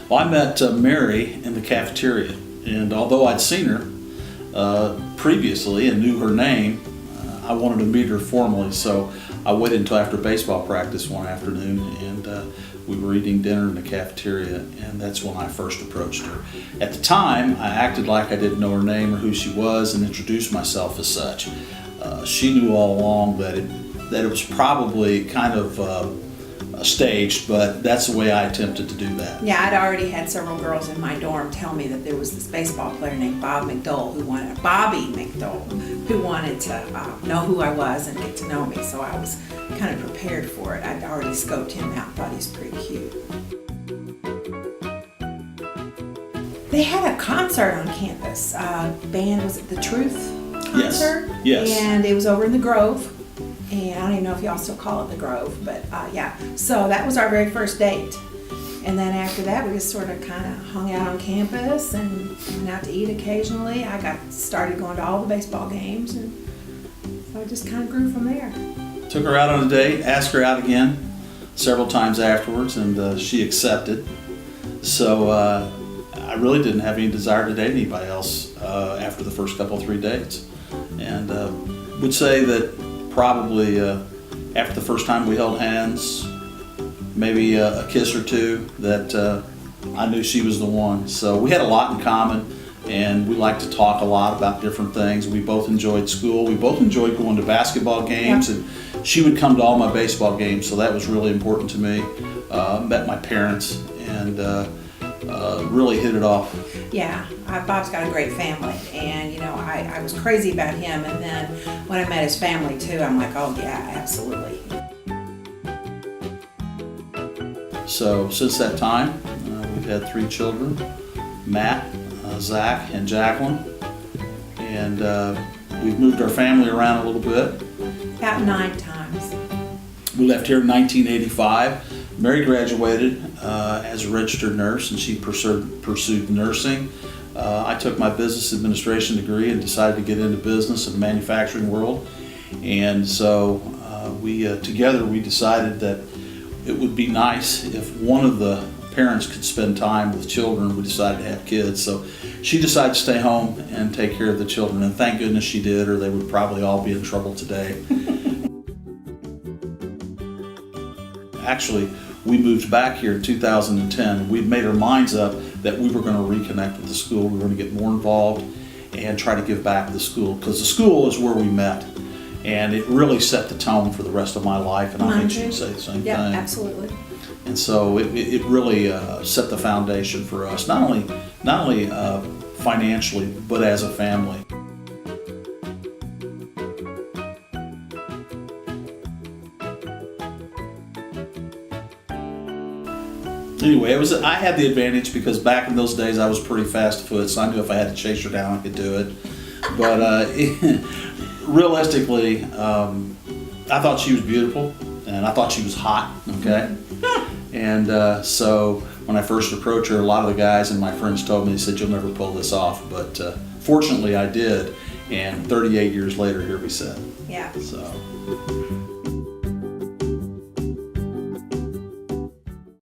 Well, I met Mary in the cafeteria, and although I'd seen her previously and knew her name, I wanted to meet her formally, so I waited until after baseball practice one afternoon, and we were eating dinner in the cafeteria, and that's when I first approached her. At the time, I acted like I didn't know her name or who she was and introduced myself as such. She knew all along that it was probably kind of staged, but that's the way I attempted to do that. Yeah, I'd already had several girls in my dorm tell me that there was this baseball player named Bobby McDole who wanted to know who I was and get to know me. So I was kind of prepared for it. I'd already scoped him out, thought he was pretty cute. They had a concert on campus. Band, was it the Truth concert? Yes. And it was over in the Grove. And I don't even know if y'all still call it the Grove, but yeah. So that was our very first date. And then after that, we just sort of kind of hung out on campus and went out to eat occasionally. I started going to all the baseball games, and so it just kind of grew from there. Took her out on a date, asked her out again several times afterwards, and she accepted. So I really didn't have any desire to date anybody else after the first couple, 3 dates. And would say that probably after the first time we held hands, maybe a kiss or two, that I knew she was the one. So we had a lot in common, and we liked to talk a lot about different things. We both enjoyed school. We both enjoyed going to basketball games, and she would come to all my baseball games, so that was really important to me. Met my parents, and really hit it off. Yeah, Bob's got a great family, and you know, I was crazy about him, and then when I met his family too, I'm like, oh yeah, absolutely. So since that time, we've had 3 children, Matt, Zach, and Jacqueline, and we've moved our family around a little bit. About 9 times. We left here in 1985. Mary graduated as a registered nurse, and she pursued nursing. I took my business administration degree and decided to get into business and the manufacturing world. And so together we decided that it would be nice if one of the parents could spend time with children. We decided to have kids. So she decided to stay home and take care of the children, and thank goodness she did, or they would probably all be in trouble today. Actually, we moved back here in 2010. We'd made our minds up that we were going to reconnect with the school. We were going to get more involved and try to give back to the school, because the school is where we met, and it really set the tone for the rest of my life, and I think she'd say the same thing. Yeah, absolutely. And so it really set the foundation for us, not only financially, but as a family. Anyway, I had the advantage because back in those days I was pretty fast foot, so I knew if I had to chase her down I could do it. But realistically, I thought she was beautiful, and I thought she was hot, okay? And so when I first approached her, a lot of the guys and my friends told me, they said, you'll never pull this off. But fortunately I did, and 38 years later, here we sit. Yeah. So.